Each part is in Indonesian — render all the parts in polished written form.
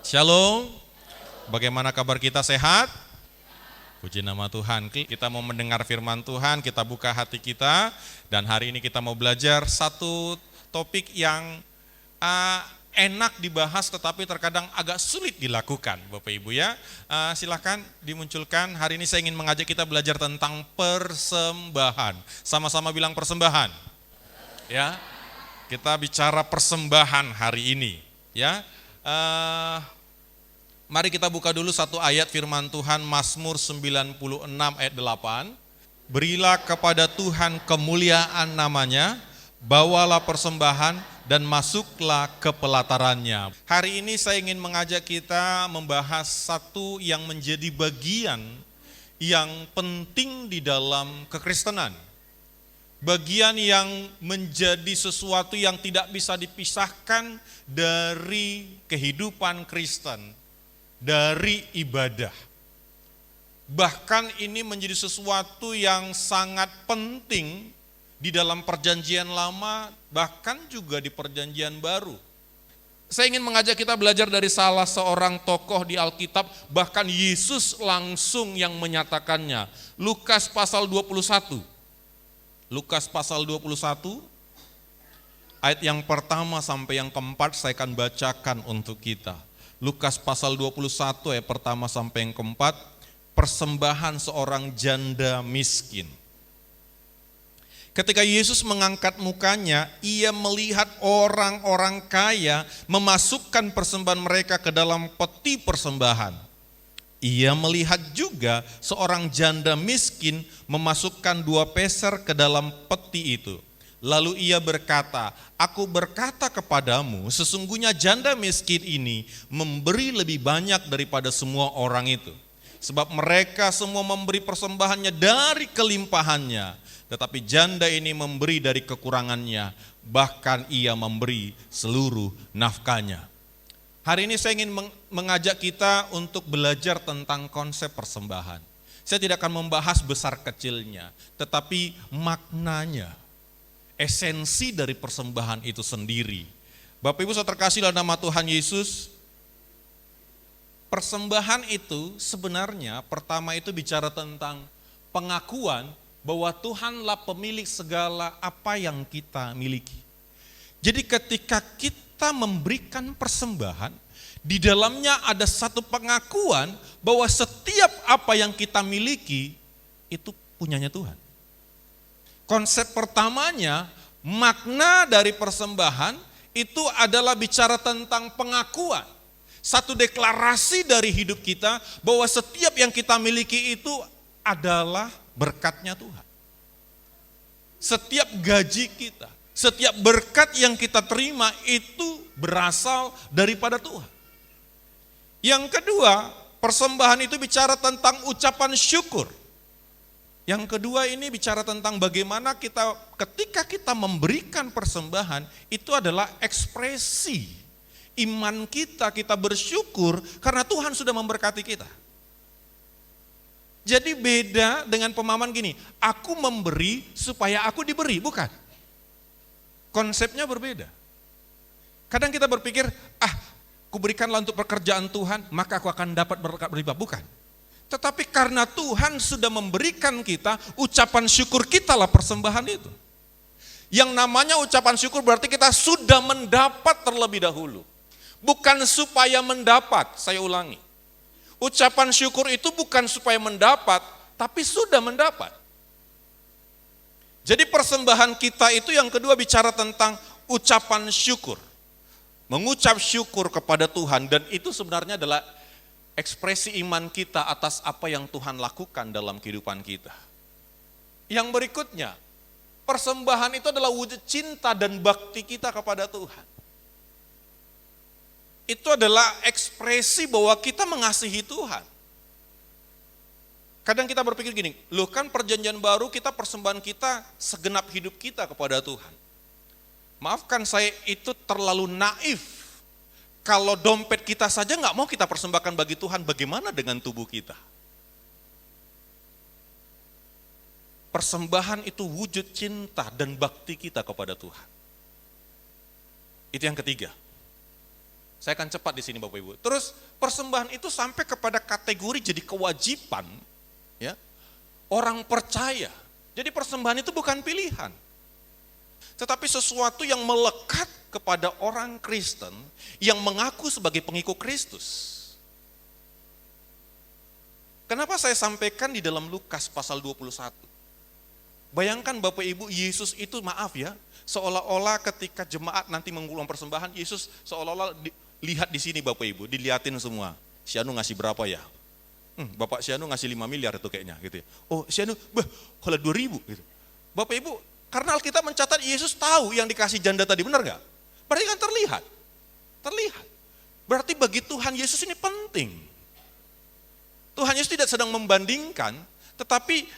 Shalom, bagaimana kabar kita, sehat? Puji nama Tuhan, kita mau mendengar firman Tuhan, kita buka hati kita, dan hari ini kita mau belajar satu topik yang enak dibahas tetapi terkadang agak sulit dilakukan, Bapak Ibu ya. Silakan dimunculkan, hari ini saya ingin mengajak kita belajar tentang persembahan. Sama-sama bilang persembahan. Ya, kita bicara persembahan hari ini ya. Mari kita buka dulu satu ayat firman Tuhan, Mazmur 96 ayat 8. Berilah kepada Tuhan kemuliaan namanya, bawalah persembahan dan masuklah ke pelatarannya. Hari ini saya ingin mengajak kita membahas satu yang menjadi bagian yang penting di dalam kekristenan. Bagian yang menjadi sesuatu yang tidak bisa dipisahkan dari kehidupan Kristen, dari ibadah. Bahkan ini menjadi sesuatu yang sangat penting di dalam perjanjian lama, bahkan juga di perjanjian baru. Saya ingin mengajak kita belajar dari salah seorang tokoh di Alkitab, bahkan Yesus langsung yang menyatakannya. Lukas pasal 21. Lukas pasal 21, ayat yang pertama sampai yang keempat saya akan bacakan untuk kita. Lukas pasal 21 ayat pertama sampai yang keempat, persembahan seorang janda miskin. Ketika Yesus mengangkat mukanya, ia melihat orang-orang kaya memasukkan persembahan mereka ke dalam peti persembahan. Ia melihat juga seorang janda miskin memasukkan 2 peser ke dalam peti itu. Lalu ia berkata, aku berkata kepadamu, sesungguhnya janda miskin ini memberi lebih banyak daripada semua orang itu. Sebab mereka semua memberi persembahannya dari kelimpahannya, tetapi janda ini memberi dari kekurangannya, bahkan ia memberi seluruh nafkahnya. Hari ini saya ingin mengajak kita untuk belajar tentang konsep persembahan. Saya tidak akan membahas besar kecilnya, tetapi maknanya, esensi dari persembahan itu sendiri. Bapak Ibu saya terkasih dalam nama Tuhan Yesus, persembahan itu sebenarnya pertama itu bicara tentang pengakuan bahwa Tuhanlah pemilik segala apa yang kita miliki. Jadi ketika kita memberikan persembahan, di dalamnya ada satu pengakuan bahwa setiap apa yang kita miliki itu punyanya Tuhan. Konsep pertamanya, makna dari persembahan itu adalah bicara tentang pengakuan. Satu deklarasi dari hidup kita bahwa setiap yang kita miliki itu adalah berkatnya Tuhan. Setiap gaji kita, setiap berkat yang kita terima itu berasal daripada Tuhan. Yang kedua, persembahan itu bicara tentang ucapan syukur. Yang kedua ini bicara tentang bagaimana kita ketika kita memberikan persembahan itu adalah ekspresi iman kita, kita bersyukur karena Tuhan sudah memberkati kita. Jadi beda dengan pemahaman gini, aku memberi supaya aku diberi, bukan. Konsepnya berbeda. Kadang kita berpikir, aku berikanlah untuk pekerjaan Tuhan, maka aku akan dapat berkat berlimpah, bukan. Tetapi karena Tuhan sudah memberikan kita, ucapan syukur kita lah persembahan itu. Yang namanya ucapan syukur berarti kita sudah mendapat terlebih dahulu. Bukan supaya mendapat, saya ulangi. Ucapan syukur itu bukan supaya mendapat, tapi sudah mendapat. Jadi persembahan kita itu yang kedua bicara tentang ucapan syukur. Mengucap syukur kepada Tuhan, dan itu sebenarnya adalah ekspresi iman kita atas apa yang Tuhan lakukan dalam kehidupan kita. Yang berikutnya, persembahan itu adalah wujud cinta dan bakti kita kepada Tuhan. Itu adalah ekspresi bahwa kita mengasihi Tuhan. Kadang kita berpikir gini, loh kan perjanjian baru kita persembahan kita segenap hidup kita kepada Tuhan. Maafkan saya itu terlalu naif. Kalau dompet kita saja nggak mau kita persembahkan bagi Tuhan, bagaimana dengan tubuh kita? Persembahan itu wujud cinta dan bakti kita kepada Tuhan. Itu yang ketiga. Saya akan cepat di sini Bapak Ibu. Terus persembahan itu sampai kepada kategori jadi kewajiban, ya, orang percaya. Jadi persembahan itu bukan pilihan, tetapi sesuatu yang melekat kepada orang Kristen yang mengaku sebagai pengikut Kristus. Kenapa saya sampaikan di dalam Lukas pasal 21? Bayangkan Bapak Ibu, Yesus itu maaf ya, seolah-olah ketika jemaat nanti mengulang persembahan, Yesus seolah-olah lihat di sini Bapak Ibu, dilihatin semua. Si Anu ngasih berapa ya? Bapak si Anu ngasih 5 miliar itu kayaknya gitu ya. Oh si Anu, kalau 2.000 gitu. Bapak Ibu, karena Alkitab mencatat Yesus tahu yang dikasih janda tadi, benar gak? Berarti kan terlihat. Berarti bagi Tuhan Yesus ini penting. Tuhan Yesus tidak sedang membandingkan, tetapi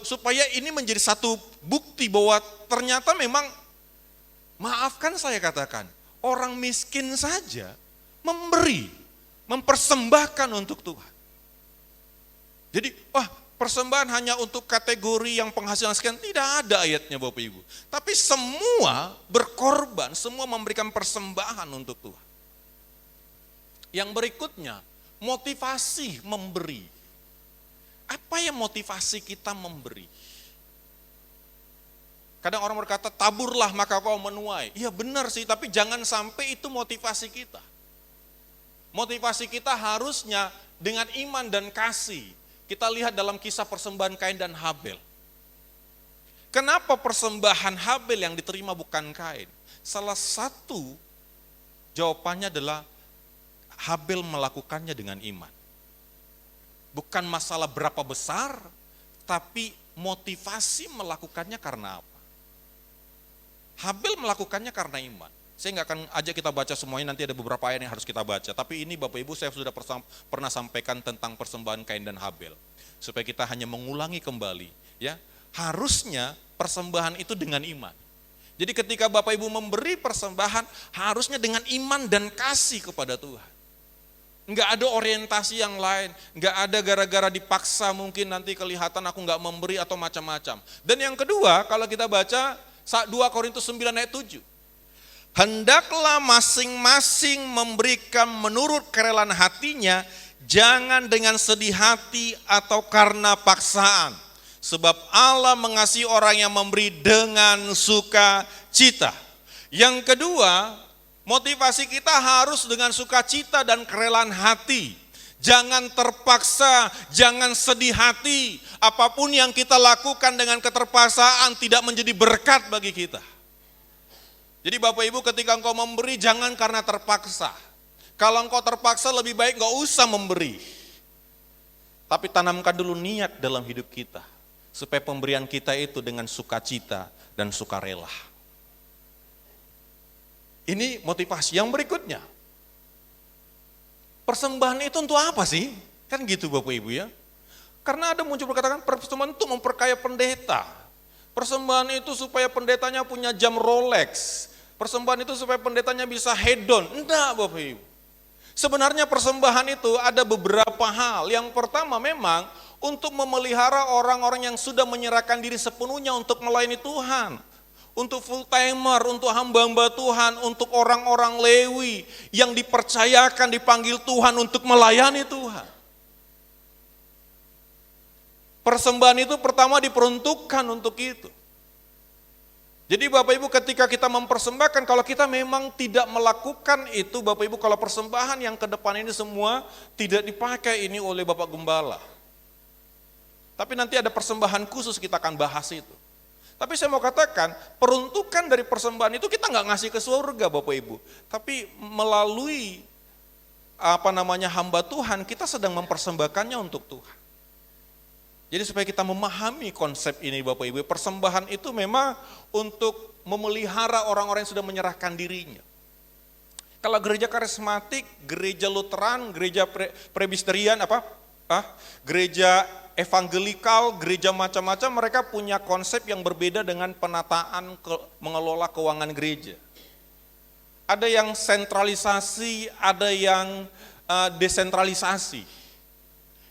supaya ini menjadi satu bukti bahwa ternyata memang, maafkan saya katakan, orang miskin saja memberi, mempersembahkan untuk Tuhan. Jadi, persembahan hanya untuk kategori yang penghasilan sekian, tidak ada ayatnya Bapak Ibu. Tapi semua berkorban, semua memberikan persembahan untuk Tuhan. Yang berikutnya, motivasi memberi. Apa yang motivasi kita memberi? Kadang orang berkata, taburlah maka kau menuai. Iya benar sih, tapi jangan sampai itu motivasi kita. Motivasi kita harusnya dengan iman dan kasih. Kita lihat dalam kisah persembahan Kain dan Habel. Kenapa persembahan Habel yang diterima bukan Kain? Salah satu jawabannya adalah Habel melakukannya dengan iman. Bukan masalah berapa besar, tapi motivasi melakukannya karena apa? Habel melakukannya karena iman. Saya nggak akan ajak kita baca semuanya, nanti ada beberapa ayat yang harus kita baca. Tapi ini Bapak Ibu saya sudah pernah sampaikan tentang persembahan Kain dan Habel. Supaya kita hanya mengulangi kembali. Ya, harusnya persembahan itu dengan iman. Jadi ketika Bapak Ibu memberi persembahan, harusnya dengan iman dan kasih kepada Tuhan. Enggak ada orientasi yang lain, enggak ada gara-gara dipaksa mungkin nanti kelihatan aku enggak memberi atau macam-macam. Dan yang kedua, kalau kita baca 2 Korintus 9 ayat 7. Hendaklah masing-masing memberikan menurut kerelaan hatinya, jangan dengan sedih hati atau karena paksaan. Sebab Allah mengasihi orang yang memberi dengan sukacita. Yang kedua, motivasi kita harus dengan sukacita dan kerelaan hati. Jangan terpaksa, jangan sedih hati. Apapun yang kita lakukan dengan keterpaksaan tidak menjadi berkat bagi kita. Jadi Bapak Ibu ketika engkau memberi jangan karena terpaksa. Kalau engkau terpaksa lebih baik enggak usah memberi. Tapi tanamkan dulu niat dalam hidup kita. Supaya pemberian kita itu dengan sukacita dan sukarela. Ini motivasi. Yang berikutnya, persembahan itu untuk apa sih? Kan gitu Bapak Ibu ya. Karena ada muncul perkataan persembahan itu memperkaya pendeta. Persembahan itu supaya pendetanya punya jam Rolex. Persembahan itu supaya pendetanya bisa hedon. Enggak Bapak Ibu. Sebenarnya persembahan itu ada beberapa hal. Yang pertama memang untuk memelihara orang-orang yang sudah menyerahkan diri sepenuhnya untuk melayani Tuhan. Untuk full timer, untuk hamba-hamba Tuhan, untuk orang-orang Lewi yang dipercayakan, dipanggil Tuhan untuk melayani Tuhan. Persembahan itu pertama diperuntukkan untuk itu. Jadi Bapak Ibu ketika kita mempersembahkan, kalau kita memang tidak melakukan itu, Bapak Ibu kalau persembahan yang ke depan ini semua tidak dipakai ini oleh Bapak Gembala. Tapi nanti ada persembahan khusus kita akan bahas itu. Tapi saya mau katakan, peruntukan dari persembahan itu kita nggak ngasih ke surga Bapak Ibu. Tapi melalui hamba Tuhan, kita sedang mempersembahkannya untuk Tuhan. Jadi supaya kita memahami konsep ini Bapak Ibu, persembahan itu memang untuk memelihara orang-orang yang sudah menyerahkan dirinya. Kalau gereja karismatik, gereja Lutheran, gereja Presbyterian, gereja evangelikal, gereja macam-macam, mereka punya konsep yang berbeda dengan penataan mengelola keuangan gereja. Ada yang sentralisasi, ada yang desentralisasi.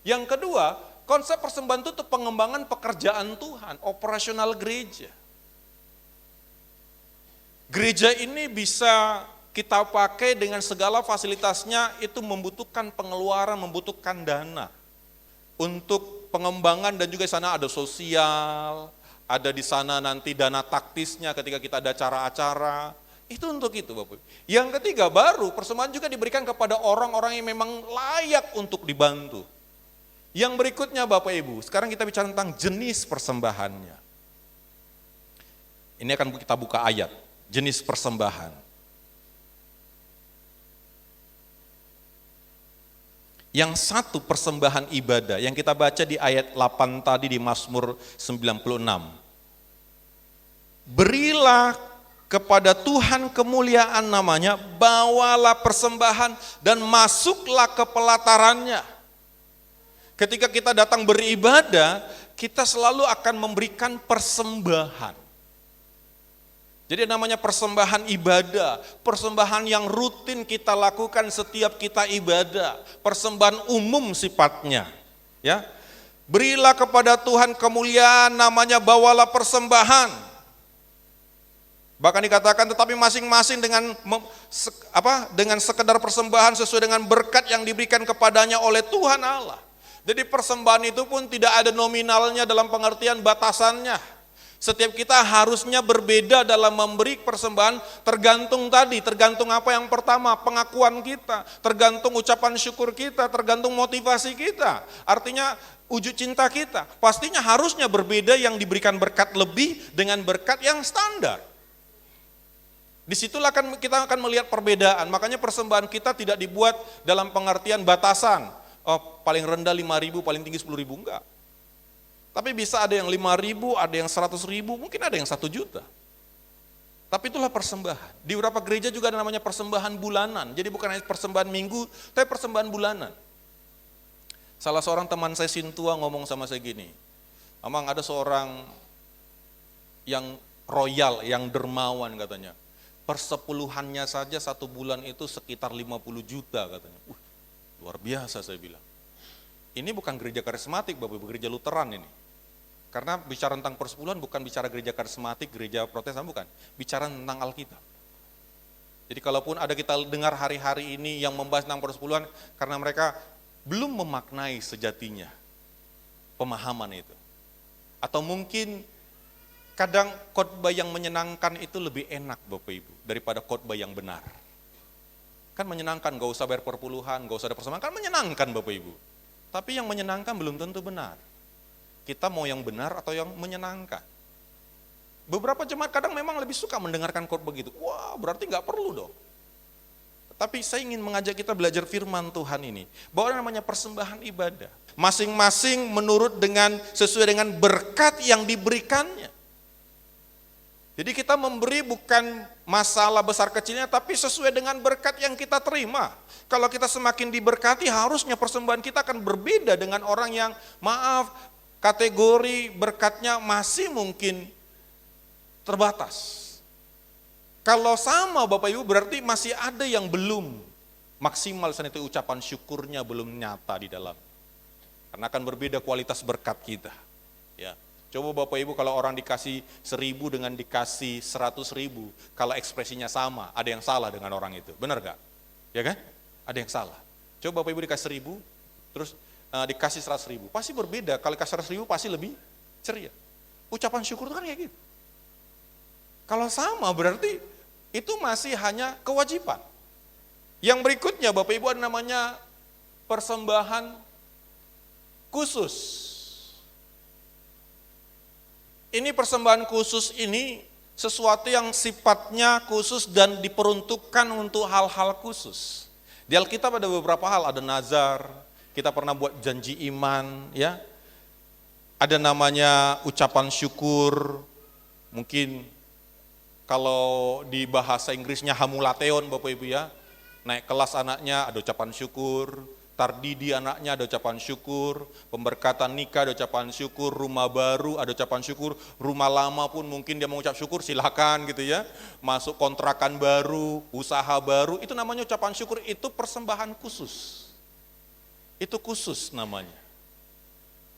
Yang kedua, konsep persembahan itu pengembangan pekerjaan Tuhan, operasional gereja. Gereja ini bisa kita pakai dengan segala fasilitasnya itu membutuhkan pengeluaran, membutuhkan dana. Untuk pengembangan dan juga di sana ada sosial, ada di sana nanti dana taktisnya ketika kita ada acara-acara. Itu untuk itu Bapak Ibu. Yang ketiga baru persembahan juga diberikan kepada orang-orang yang memang layak untuk dibantu. Yang berikutnya Bapak Ibu, sekarang kita bicara tentang jenis persembahannya. Ini akan kita buka ayat, jenis persembahan. Yang satu persembahan ibadah, yang kita baca di ayat 8 tadi di Mazmur 96. Berilah kepada Tuhan kemuliaan namanya, bawalah persembahan dan masuklah ke pelatarannya. Ketika kita datang beribadah, kita selalu akan memberikan persembahan. Jadi namanya persembahan ibadah, persembahan yang rutin kita lakukan setiap kita ibadah, persembahan umum sifatnya. Ya, berilah kepada Tuhan kemuliaan namanya, bawalah persembahan. Bahkan dikatakan tetapi masing-masing dengan sekedar persembahan sesuai dengan berkat yang diberikan kepadanya oleh Tuhan Allah. Jadi persembahan itu pun tidak ada nominalnya dalam pengertian batasannya. Setiap kita harusnya berbeda dalam memberi persembahan, tergantung apa yang pertama, pengakuan kita, tergantung ucapan syukur kita, tergantung motivasi kita. Artinya wujud cinta kita, pastinya harusnya berbeda yang diberikan berkat lebih dengan berkat yang standar. Disitulah kita akan melihat perbedaan, makanya persembahan kita tidak dibuat dalam pengertian batasan, paling rendah 5.000, paling tinggi 10.000, enggak. Tapi bisa ada yang 5.000, ada yang 100.000, mungkin ada yang 1 juta. Tapi itulah persembahan. Di beberapa gereja juga ada namanya persembahan bulanan, jadi bukan hanya persembahan minggu, tapi persembahan bulanan. Salah seorang teman saya Sintua ngomong sama saya gini, Amang ada seorang yang royal, yang dermawan katanya. Persepuluhannya saja 1 bulan itu sekitar 50 juta katanya. Luar biasa saya bilang. Ini bukan gereja karismatik, Bapak Ibu, gereja Lutheran ini. Karena bicara tentang persepuluhan bukan bicara gereja karismatik, gereja Protestan, bukan. Bicara tentang Alkitab. Jadi kalaupun ada kita dengar hari-hari ini yang membahas tentang persepuluhan, karena mereka belum memaknai sejatinya pemahaman itu. Atau mungkin kadang khotbah yang menyenangkan itu lebih enak Bapak Ibu daripada khotbah yang benar. Kan menyenangkan, gak usah bayar perpuluhan, gak usah ada persembahan, kan menyenangkan Bapak Ibu. Tapi yang menyenangkan belum tentu benar. Kita mau yang benar atau yang menyenangkan. Beberapa jemaat kadang memang lebih suka mendengarkan khotbah begitu. Wah, berarti gak perlu dong. Tapi saya ingin mengajak kita belajar firman Tuhan ini. Bahwa namanya persembahan ibadah. Masing-masing sesuai dengan berkat yang diberikannya. Jadi kita memberi bukan masalah besar kecilnya, tapi sesuai dengan berkat yang kita terima. Kalau kita semakin diberkati, harusnya persembahan kita akan berbeda dengan orang yang, maaf, kategori berkatnya masih mungkin terbatas. Kalau sama Bapak Ibu berarti masih ada yang belum maksimal, itu ucapan syukurnya belum nyata di dalam. Karena akan berbeda kualitas berkat kita. Ya. Coba Bapak Ibu kalau orang dikasih 1.000 dengan dikasih 100.000, kalau ekspresinya sama, ada yang salah dengan orang itu, benar gak? Ya kan? Ada yang salah. Coba Bapak Ibu dikasih 1.000, terus dikasih 100.000, pasti berbeda, kalau dikasih 100.000 pasti lebih ceria. Ucapan syukur itu kan kayak gitu. Kalau sama berarti itu masih hanya kewajiban. Yang berikutnya Bapak Ibu ada namanya persembahan khusus. Ini persembahan khusus ini sesuatu yang sifatnya khusus dan diperuntukkan untuk hal-hal khusus. Di Alkitab ada beberapa hal, ada nazar, kita pernah buat janji iman, ya. Ada namanya ucapan syukur, mungkin kalau di bahasa Inggrisnya hamulateon Bapak Ibu ya, naik kelas anaknya ada ucapan syukur, tardidi anaknya ada ucapan syukur, pemberkatan nikah ada ucapan syukur, rumah baru ada ucapan syukur, rumah lama pun mungkin dia mengucap syukur, silakan gitu ya. Masuk kontrakan baru, usaha baru, itu namanya ucapan syukur, itu persembahan khusus. Itu khusus namanya.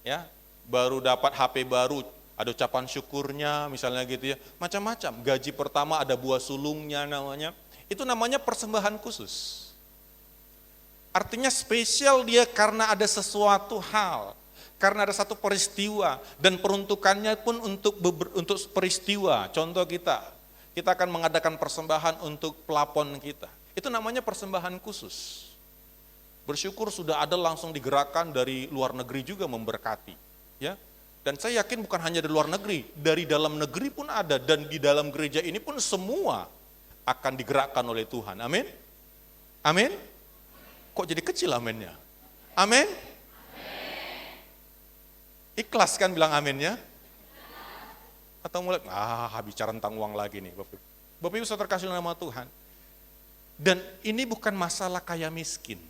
Ya, baru dapat HP baru, ada ucapan syukurnya misalnya gitu ya, macam-macam. Gaji pertama ada buah sulungnya namanya. Itu namanya persembahan khusus. Artinya spesial dia karena ada sesuatu hal, karena ada satu peristiwa, dan peruntukannya pun untuk peristiwa. Contoh kita akan mengadakan persembahan untuk pelapon kita. Itu namanya persembahan khusus. Bersyukur sudah ada langsung digerakkan dari luar negeri juga memberkati. Ya. Dan saya yakin bukan hanya dari luar negeri, dari dalam negeri pun ada, dan di dalam gereja ini pun semua akan digerakkan oleh Tuhan. Amin? Amin? Kok jadi kecil aminnya? Amin? Ikhlas kan bilang aminnya? Atau mulai, bicara tentang uang lagi nih Bapak Ibu. Bapak Ibu saudara terkasih nama Tuhan. Dan ini bukan masalah kaya miskin.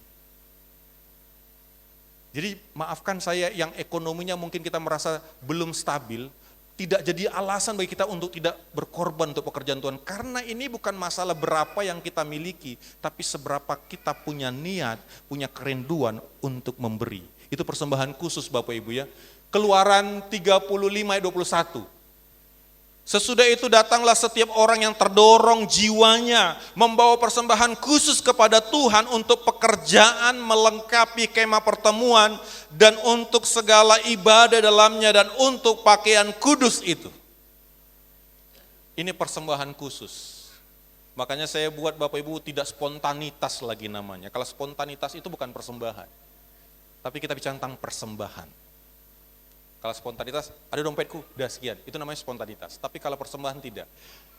Jadi maafkan saya yang ekonominya mungkin kita merasa belum stabil, tidak jadi alasan bagi kita untuk tidak berkorban untuk pekerjaan Tuhan. Karena ini bukan masalah berapa yang kita miliki, tapi seberapa kita punya niat, punya kerinduan untuk memberi. Itu persembahan khusus Bapak Ibu ya. Keluaran 35 ayat 21. Sesudah itu datanglah setiap orang yang terdorong jiwanya membawa persembahan khusus kepada Tuhan untuk pekerjaan melengkapi kemah pertemuan dan untuk segala ibadah dalamnya dan untuk pakaian kudus itu. Ini persembahan khusus. Makanya saya buat Bapak Ibu tidak spontanitas lagi namanya. Kalau spontanitas itu bukan persembahan. Tapi kita bicara tentang persembahan. Kalau spontanitas, ada dompetku, udah sekian. Itu namanya spontanitas. Tapi kalau persembahan tidak.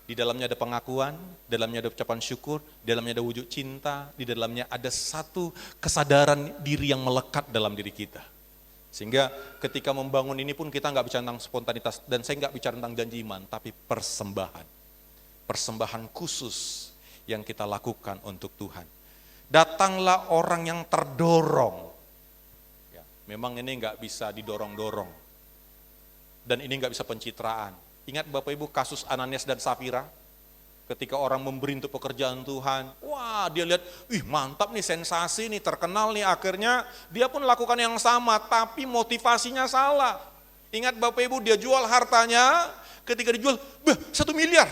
Di dalamnya ada pengakuan, di dalamnya ada ucapan syukur, di dalamnya ada wujud cinta, di dalamnya ada satu kesadaran diri yang melekat dalam diri kita. Sehingga ketika membangun ini pun kita nggak bicara tentang spontanitas, dan saya nggak bicara tentang janji iman, tapi persembahan. Persembahan khusus yang kita lakukan untuk Tuhan. Datanglah orang yang terdorong. Ya, memang ini nggak bisa didorong-dorong. Dan ini nggak bisa pencitraan. Ingat Bapak Ibu kasus Ananias dan Safira? Ketika orang memberi untuk pekerjaan Tuhan, wah dia lihat, mantap nih, sensasi nih, terkenal nih, akhirnya dia pun lakukan yang sama, tapi motivasinya salah. Ingat Bapak Ibu, dia jual hartanya, ketika dijual, 1 miliar,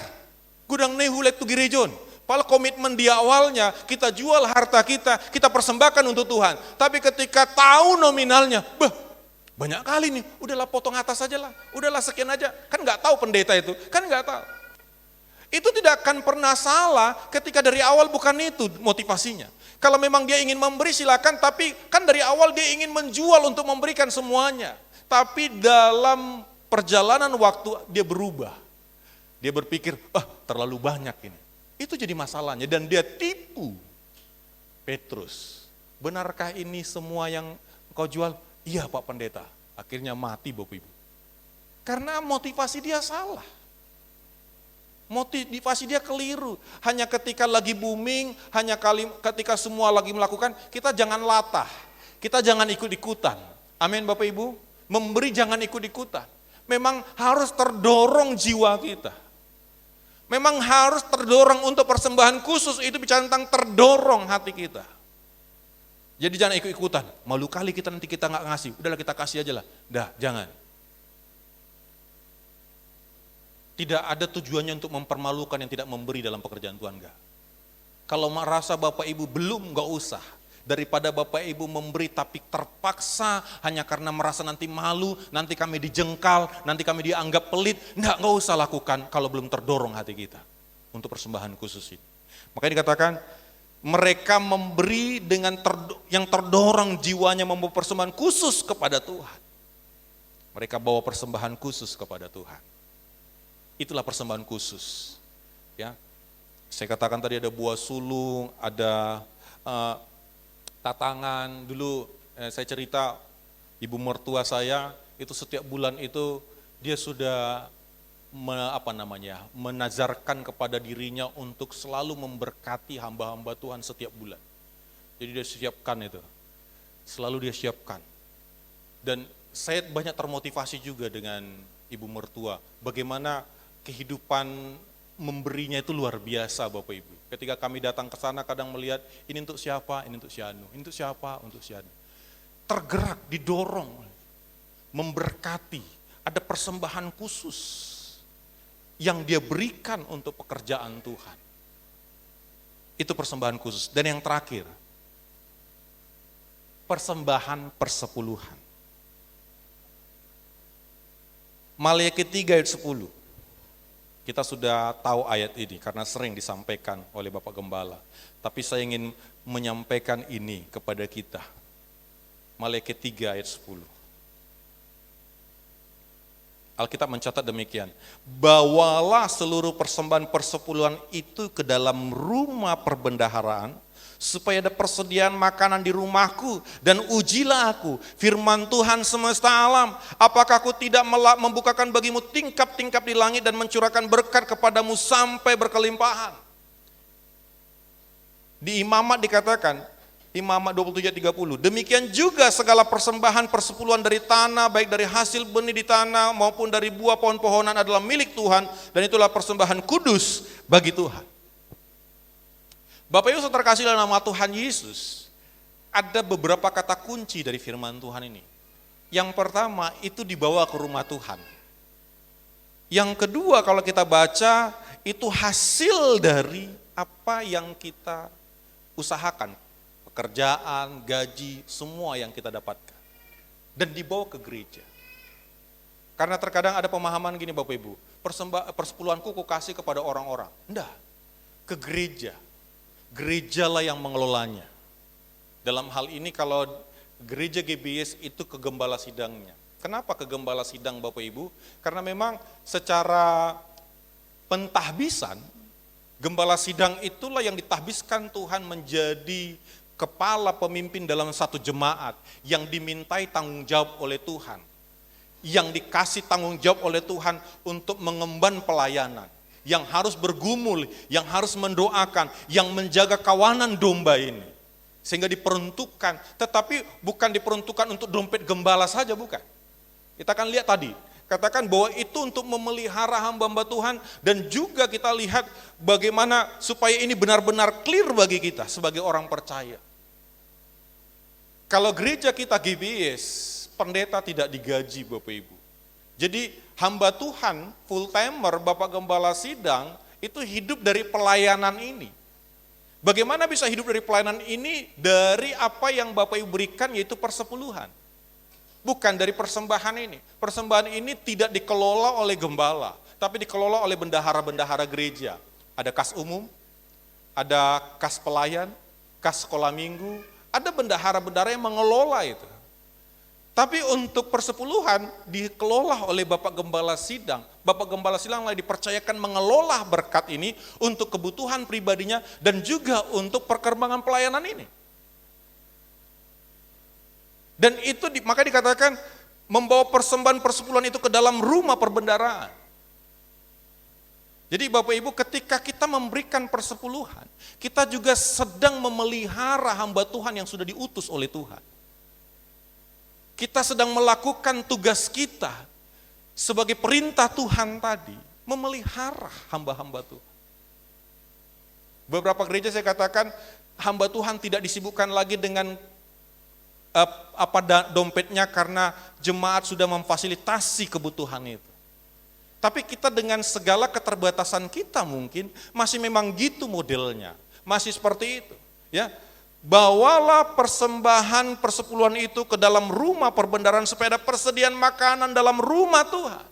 gudang Nehulek tu gerejon. Padahal komitmen di awalnya, kita jual harta kita persembahkan untuk Tuhan. Tapi ketika tahu nominalnya, banyak kali nih, udahlah potong atas aja lah, udahlah sekian aja. Kan nggak tahu pendeta itu, kan nggak tahu. Itu tidak akan pernah salah ketika dari awal bukan itu motivasinya. Kalau memang dia ingin memberi silakan, tapi kan dari awal dia ingin menjual untuk memberikan semuanya. Tapi dalam perjalanan waktu dia berubah. Dia berpikir, terlalu banyak ini. Itu jadi masalahnya dan dia tipu Petrus. Benarkah ini semua yang kau jual? Iya Pak Pendeta, akhirnya mati Bapak Ibu. Karena motivasi dia salah. Motivasi dia keliru. Hanya ketika lagi booming, ketika semua lagi melakukan, kita jangan latah. Kita jangan ikut-ikutan. Amin Bapak Ibu. Memberi jangan ikut-ikutan. Memang harus terdorong jiwa kita. Memang harus terdorong untuk persembahan khusus, itu bicara tentang terdorong hati kita. Jadi jangan ikut-ikutan, malu kali kita nanti kita nggak ngasih, udahlah kita kasih aja lah. Jangan. Tidak ada tujuannya untuk mempermalukan yang tidak memberi dalam pekerjaan Tuhan, enggak. Kalau merasa Bapak Ibu belum, nggak usah. Daripada Bapak Ibu memberi tapi terpaksa hanya karena merasa nanti malu, nanti kami dijengkal, nanti kami dianggap pelit, nggak usah lakukan kalau belum terdorong hati kita untuk persembahan khusus ini. Makanya dikatakan, mereka memberi dengan yang terdorong jiwanya membawa persembahan khusus kepada Tuhan. Mereka bawa persembahan khusus kepada Tuhan. Itulah persembahan khusus. Ya, saya katakan tadi ada buah sulung, ada tatangan. Dulu saya cerita ibu mertua saya itu setiap bulan itu dia sudah menazarkan kepada dirinya untuk selalu memberkati hamba-hamba Tuhan setiap bulan. Jadi dia siapkan itu, selalu dia siapkan. Dan saya banyak termotivasi juga dengan ibu mertua, bagaimana kehidupan memberinya itu luar biasa Bapak Ibu. Ketika kami datang ke sana kadang melihat ini untuk siapa, ini untuk si Anu, ini untuk siapa, untuk si Anu. Tergerak, didorong, memberkati, ada persembahan khusus yang dia berikan untuk pekerjaan Tuhan. Itu persembahan khusus. Dan yang terakhir, persembahan persepuluhan. Maliaki 3 ayat 10. Kita sudah tahu ayat ini karena sering disampaikan oleh Bapak Gembala. Tapi saya ingin menyampaikan ini kepada kita. Maliaki 3 ayat 10. Alkitab mencatat demikian. Bawalah seluruh persembahan persepuluhan itu ke dalam rumah perbendaharaan, supaya ada persediaan makanan di rumahku, dan ujilah aku, firman Tuhan semesta alam, apakah aku tidak membukakan bagimu tingkap-tingkap di langit dan mencurahkan berkat kepadamu sampai berkelimpahan. Di Imamat dikatakan, Imamat 27:30, demikian juga segala persembahan persepuluhan dari tanah, baik dari hasil benih di tanah maupun dari buah pohon-pohonan adalah milik Tuhan, dan itulah persembahan kudus bagi Tuhan. Bapak Ibu saudara terkasih dalam nama Tuhan Yesus, ada beberapa kata kunci dari firman Tuhan ini. Yang pertama itu dibawa ke rumah Tuhan. Yang kedua kalau kita baca itu hasil dari apa yang kita usahakan. Pekerjaan, gaji, semua yang kita dapatkan. Dan dibawa ke gereja. Karena terkadang ada pemahaman gini Bapak Ibu, persepuluhanku ku kasih kepada orang-orang. Enggak, ke gereja. Gerejalah yang mengelolanya. Dalam hal ini kalau gereja GBS itu ke gembala sidangnya. Kenapa ke gembala sidang Bapak Ibu? Karena memang secara pentahbisan, gembala sidang itulah yang ditahbiskan Tuhan menjadi kepala pemimpin dalam satu jemaat yang dimintai tanggung jawab oleh Tuhan, yang dikasih tanggung jawab oleh Tuhan untuk mengemban pelayanan, yang harus bergumul, yang harus mendoakan, yang menjaga kawanan domba ini. Sehingga diperuntukkan, tetapi bukan diperuntukkan untuk dompet gembala saja, bukan. Kita akan lihat tadi, katakan bahwa itu untuk memelihara hamba-hamba Tuhan, dan juga kita lihat bagaimana supaya ini benar-benar clear bagi kita sebagai orang percaya. Kalau gereja kita GBS, pendeta tidak digaji Bapak Ibu. Jadi hamba Tuhan, full timer, Bapak Gembala Sidang, itu hidup dari pelayanan ini. Bagaimana bisa hidup dari pelayanan ini? Dari apa yang Bapak Ibu berikan, yaitu persepuluhan. Bukan dari persembahan ini. Persembahan ini tidak dikelola oleh gembala, tapi dikelola oleh bendahara-bendahara gereja. Ada kas umum, ada kas pelayan, kas sekolah minggu, ada bendahara-bendahara yang mengelola itu. Tapi untuk persepuluhan dikelola oleh Bapak Gembala Sidang. Bapak Gembala Sidang lah dipercayakan mengelola berkat ini untuk kebutuhan pribadinya dan juga untuk perkembangan pelayanan ini. Dan itu maka dikatakan membawa persembahan persepuluhan itu ke dalam rumah perbendaharaan. Jadi Bapak Ibu, ketika kita memberikan persepuluhan, kita juga sedang memelihara hamba Tuhan yang sudah diutus oleh Tuhan. Kita sedang melakukan tugas kita sebagai perintah Tuhan tadi, memelihara hamba-hamba Tuhan. Beberapa gereja saya katakan, hamba Tuhan tidak disibukkan lagi dengan dompetnya karena jemaat sudah memfasilitasi kebutuhan itu. Tapi kita dengan segala keterbatasan kita mungkin masih memang gitu modelnya, masih seperti itu. Ya, bawalah persembahan persepuluhan itu ke dalam rumah perbendaharaan supaya ada persediaan makanan dalam rumah Tuhan.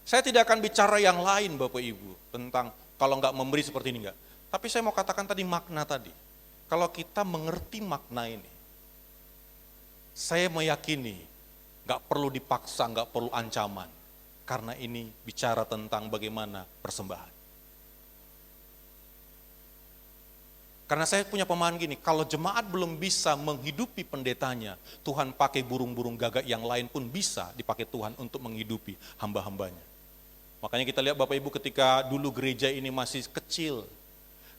Saya tidak akan bicara yang lain Bapak Ibu tentang kalau enggak memberi seperti ini enggak. Tapi saya mau katakan tadi makna tadi. Kalau kita mengerti makna ini, saya meyakini nggak perlu dipaksa, nggak perlu ancaman, karena ini bicara tentang bagaimana persembahan. Karena saya punya pemahaman gini, kalau jemaat belum bisa menghidupi pendetanya, Tuhan pakai burung-burung gagak yang lain pun bisa dipakai Tuhan untuk menghidupi hamba-hambanya. Makanya kita lihat Bapak Ibu ketika dulu gereja ini masih kecil,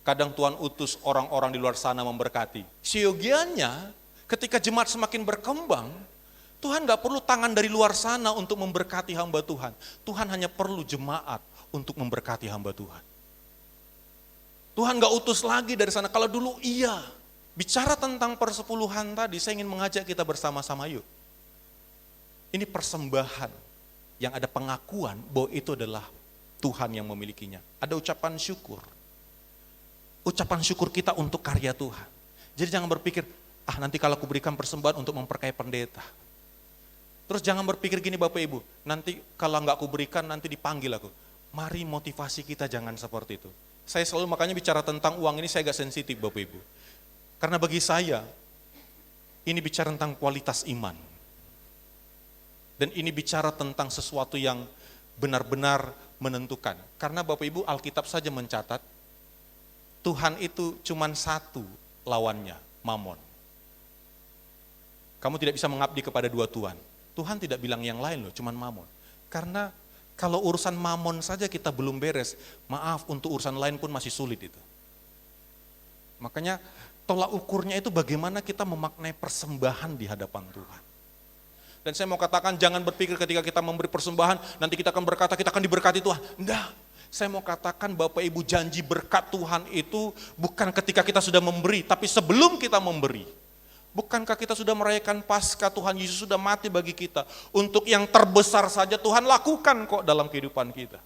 kadang Tuhan utus orang-orang di luar sana memberkati. Siogianya ketika jemaat semakin berkembang, Tuhan gak perlu tangan dari luar sana untuk memberkati hamba Tuhan. Tuhan hanya perlu jemaat untuk memberkati hamba Tuhan. Tuhan gak utus lagi dari sana. Kalau dulu iya, bicara tentang persepuluhan tadi, saya ingin mengajak kita bersama-sama yuk. Ini persembahan yang ada pengakuan bahwa itu adalah Tuhan yang memilikinya. Ada ucapan syukur. ucapan syukur kita untuk karya Tuhan. Jadi jangan berpikir, nanti kalau aku berikan persembahan untuk memperkaya pendeta. Terus jangan berpikir gini Bapak Ibu, nanti kalau nggak aku berikan nanti dipanggil aku. Mari motivasi kita jangan seperti itu. Saya selalu makanya bicara tentang uang ini saya agak sensitif Bapak Ibu. Karena bagi saya, ini bicara tentang kualitas iman. Dan ini bicara tentang sesuatu yang benar-benar menentukan. Karena Bapak Ibu Alkitab saja mencatat, Tuhan itu cuma satu lawannya, Mamon. Kamu tidak bisa mengabdi kepada dua Tuhan. Tuhan tidak bilang yang lain loh, cuma Mamon. Karena kalau urusan Mamon saja kita belum beres, maaf untuk urusan lain pun masih sulit itu. Makanya tolak ukurnya itu bagaimana kita memaknai persembahan di hadapan Tuhan. Dan saya mau katakan jangan berpikir ketika kita memberi persembahan, nanti kita akan berkata kita akan diberkati Tuhan. Enggak, saya mau katakan Bapak Ibu janji berkat Tuhan itu bukan ketika kita sudah memberi, tapi sebelum kita memberi. Bukankah kita sudah merayakan Paskah, Tuhan Yesus sudah mati bagi kita. Untuk yang terbesar saja Tuhan lakukan kok dalam kehidupan kita.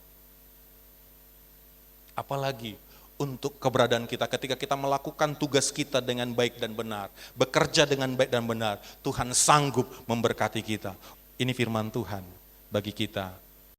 Apalagi untuk keberadaan kita ketika kita melakukan tugas kita dengan baik dan benar. Bekerja dengan baik dan benar. Tuhan sanggup memberkati kita. Ini firman Tuhan bagi kita